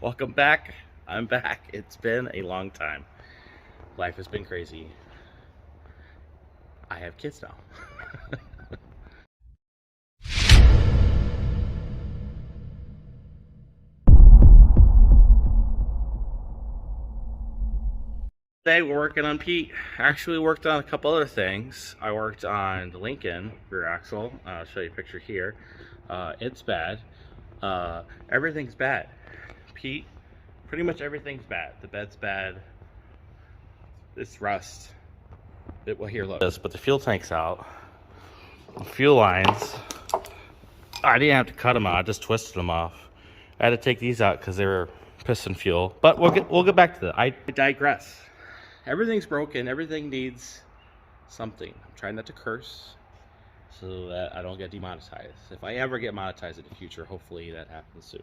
Welcome back. I'm back. It's been a long time. Life has been crazy. I have kids now. Today we're working on Pete. Actually worked on a couple other things. I worked on the Lincoln rear axle. I'll show you a picture here. It's bad. Everything's bad. Pete, pretty much everything's bad. The bed's bad. It's rust. Well, here, look. But the fuel tank's out. The fuel lines. I didn't have to cut them out. I just twisted them off. I had to take these out because they were piston fuel. But we'll get back to that. I digress. Everything's broken. Everything needs something. I'm trying not to curse so that I don't get demonetized. If I ever get monetized in the future, hopefully that happens soon.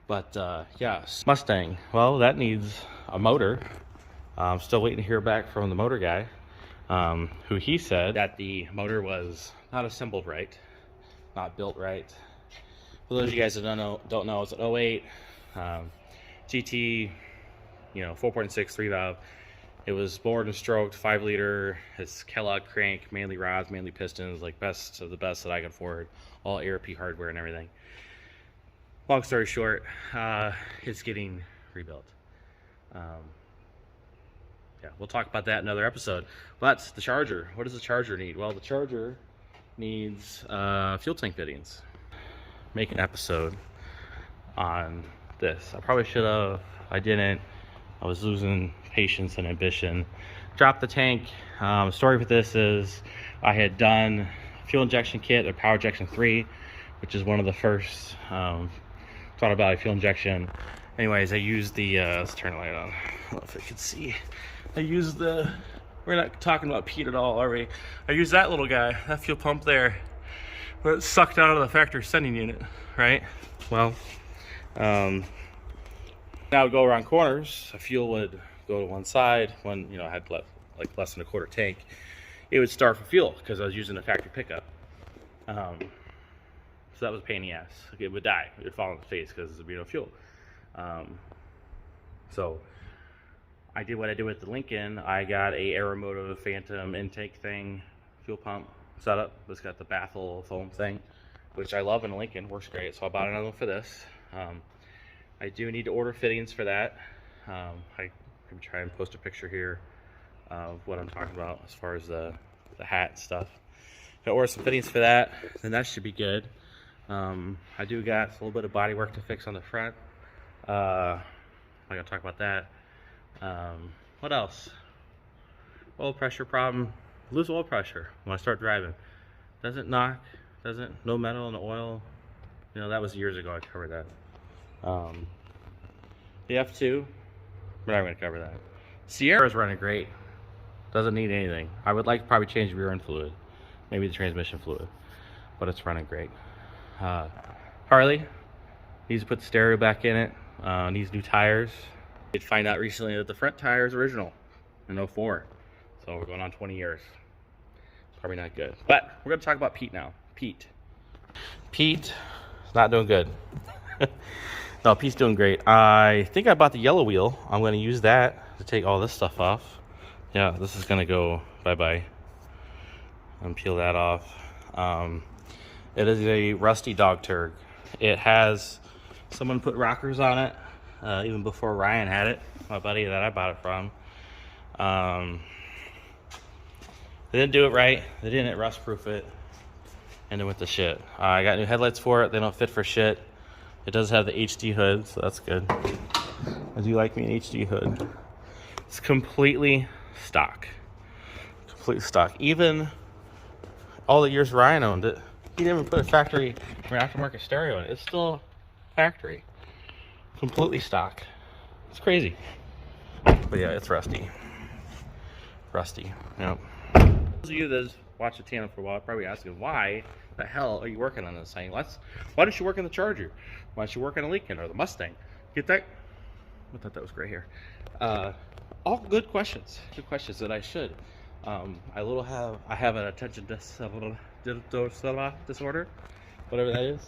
But yeah, Mustang. Well, that needs a motor. I'm still waiting to hear back from the motor guy, who he said that the motor was not assembled right, not built right. For those of you guys that don't know, it's an 08 GT, 4.6 3-valve. It was bored and stroked, 5-liter. It's Kellogg crank, mainly rods, mainly pistons, like best of the best that I could afford. All ARP hardware and everything. Long story short, it's getting rebuilt. Yeah, we'll talk about that in another episode. But the charger, what does the charger need? Well, the charger needs fuel tank fittings. Make an episode on this. I probably should have. I didn't. I was losing patience and ambition. Dropped the tank. Story for this is I had done fuel injection kit or power injection 3, which is one of the first thought about fuel injection. Anyways, I used the let's turn the light on. I don't know if I can see. I used the, we're not talking about Pete at all, are we? I used that little guy, that fuel pump there, where it sucked out of the factory sending unit, right? Well, now I would go around corners, the fuel would go to one side when, I had less than a quarter tank. It would starve for fuel because I was using a factory pickup. So that was a pain in the ass. It would die. It would fall on the face because there would be no fuel. So I did what I did with the Lincoln. I got a Aeromotive Phantom intake thing, fuel pump setup. It's got the baffle foam thing, which I love in a Lincoln. Works great. So I bought another one for this. I do need to order fittings for that. I can try and post a picture here of what I'm talking about as far as the hat and stuff. If I order some fittings for that, then that should be good. I do got a little bit of body work to fix on the front. I gotta talk about that. What else? Oil pressure problem. Lose oil pressure when I start driving. Doesn't knock. No metal in the oil. That was years ago. I covered that. The F2. We're not going to cover that. Sierra's running great. Doesn't need anything. I would like to probably change the rear end fluid. Maybe the transmission fluid. But it's running great. Harley needs to put the stereo back in it. Needs new tires. Did find out recently that the front tire is original in 04. So we're going on 20 years. Probably not good. But we're going to talk about Pete now. Pete is not doing good. No, Pete's doing great. I think I bought the yellow wheel. I'm going to use that to take all this stuff off. Yeah, this is going to go bye-bye. And peel that off. It is a rusty dog turd. It has, someone put rockers on it. Even before Ryan had it, my buddy that I bought it from. They didn't do it right. They didn't rust proof it. And it went to shit. I got new headlights for it. They don't fit for shit. It does have the HD hood, so that's good. I do like me an HD hood. It's completely stock. Completely stock. Even all the years Ryan owned it, he didn't even put a factory or aftermarket stereo in it. It's still factory. Completely stock. It's crazy. But yeah, it's rusty. Yep. Those of you that watch the channel for a while are probably asking, why the hell are you working on this thing? Why don't you work on the Charger? Why don't you work on a Lincoln or the Mustang? Get that? I thought that was gray hair. All good questions. Good questions that I should. I have an attention disorder, whatever that is.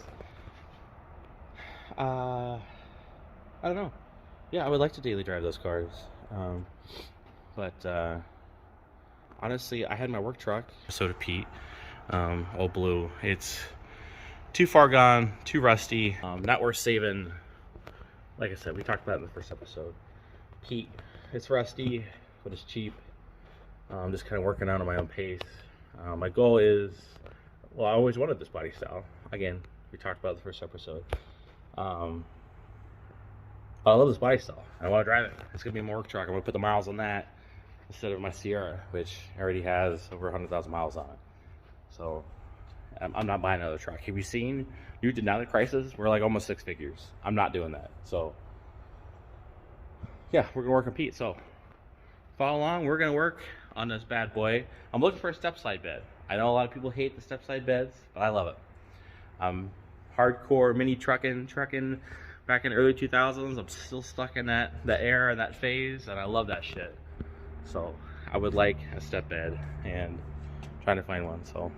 I don't know. Yeah, I would like to daily drive those cars. But honestly, I had my work truck, Pewter Pete, old blue. It's too far gone, too rusty, not worth saving. Like I said, we talked about it in the first episode. Pete, it's rusty, but it's cheap. I'm just kind of working out at my own pace. My goal is, well, I always wanted this body style. Again, we talked about it in the first episode. But I love this body style. I want to drive it. It's going to be my work truck. I'm going to put the miles on that instead of my Sierra, which already has over 100,000 miles on it. So I'm not buying another truck. Have you seen new Denali prices? We're like almost 6 figures. I'm not doing that. So yeah, we're going to work on Pete. So follow along. We're going to work on this bad boy. I'm looking for a step side bed. I know a lot of people hate the step side beds, but I love it. I'm hardcore mini trucking back in the early 2000s. I'm still stuck in that era and that phase, and I love that shit. So I would like a step bed and trying to find one. So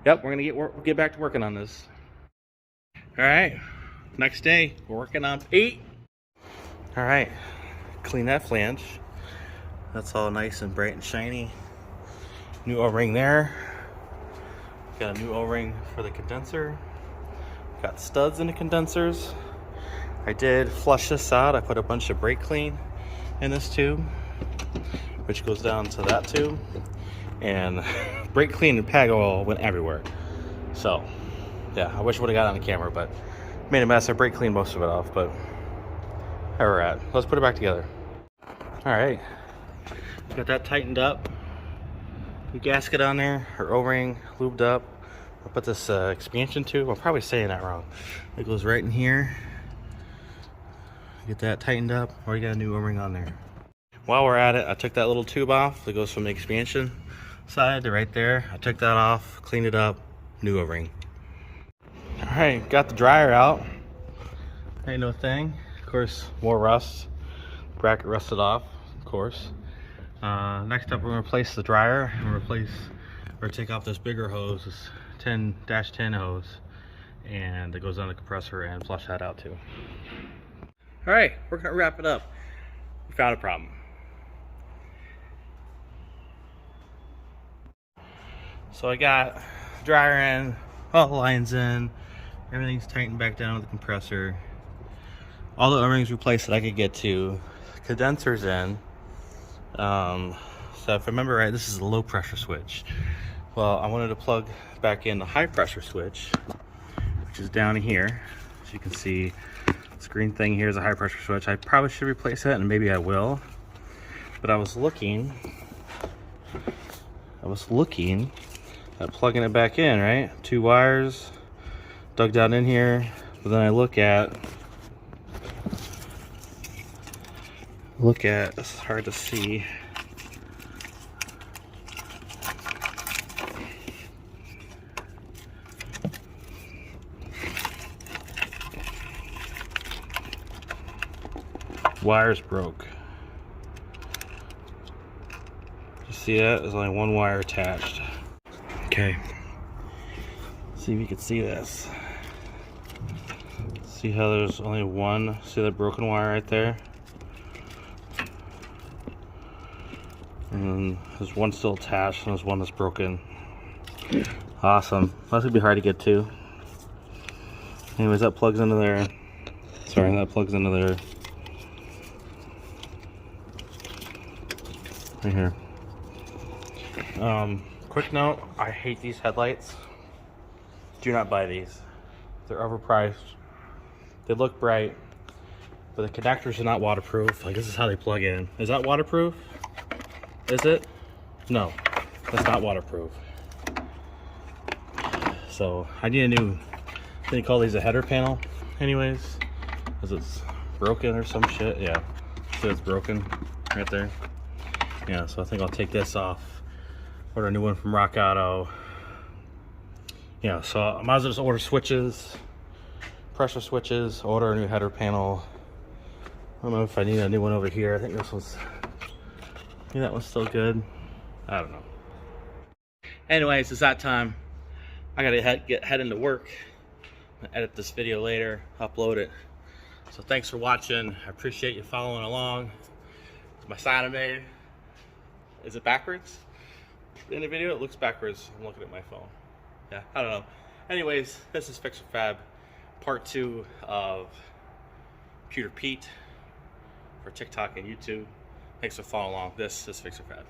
yep, we're gonna get back to working on this. All right, next day we're working on Pete. All right, clean that flange. That's all nice and bright and shiny. New O-ring there. Got a new O-ring for the condenser. Got studs in the condensers. I did flush this out. I put a bunch of brake clean in this tube, which goes down to that tube. And brake clean and PAG oil went everywhere. So yeah, I wish I would have got it on the camera, but made a mess. I brake cleaned most of it off, but there we're at. Let's put it back together. All right, got that tightened up. New gasket on there, her O-ring lubed up. I'll put this expansion tube. I'm probably saying that wrong. It goes right in here. Get that tightened up. Already got a new O-ring on there. While we're at it, I took that little tube off that goes from the expansion side to right there. I took that off, cleaned it up, new O-ring. All right, got the dryer out. Ain't no thing. Of course, more rust. Bracket rusted off, of course. Next up, we're gonna replace the dryer and take off this bigger hose, this 10-10 hose, and it goes on the compressor and flush that out too. All right, we're gonna wrap it up. We found a problem. So I got dryer in, all the lines in, everything's tightened back down with the compressor. All the O-rings replaced that I could get to. Condensers in. So if I remember right, this is a low pressure switch. Well, I wanted to plug back in the high pressure switch, which is down here. As you can see, this green thing here is a high pressure switch. I probably should replace that, and maybe I will. But I was looking at plugging it back in, right? 2 wires dug down in here. But then I look at, it's hard to see. Wires broke. You see that? There's only 1 wire attached. Okay. See if you can see this. See how there's only 1? See that broken wire right there? And there's 1 still attached, and there's 1 that's broken. Awesome. That's gonna be hard to get to. Anyways, that plugs into there. Sorry, that plugs into there. Right here. Quick note, I hate these headlights. Do not buy these. They're overpriced. They look bright, but the connectors are not waterproof. Like, this is how they plug in. Is that waterproof? Is it? No, that's not waterproof. So I need a new, they call these a header panel anyways, because it's broken or some shit. Yeah, so it's broken right there. Yeah, so I think I'll take this off, order a new one from Rock Auto. Yeah, so I might as well just order switches, pressure switches, order a new header panel. I don't know if I need a new one over here. I think this one's, yeah, that one's still good. I don't know. Anyways, it's that time. I gotta head into work. I'll edit this video later, upload it. So thanks for watching. I appreciate you following along. My sign I made. Is it backwards? In the video, it looks backwards. I'm looking at my phone. Yeah, I don't know. Anyways, this is Fix or Fab, part 2 of Pewter Pete for TikTok and YouTube. Thanks for following along. This is Fix or Fab.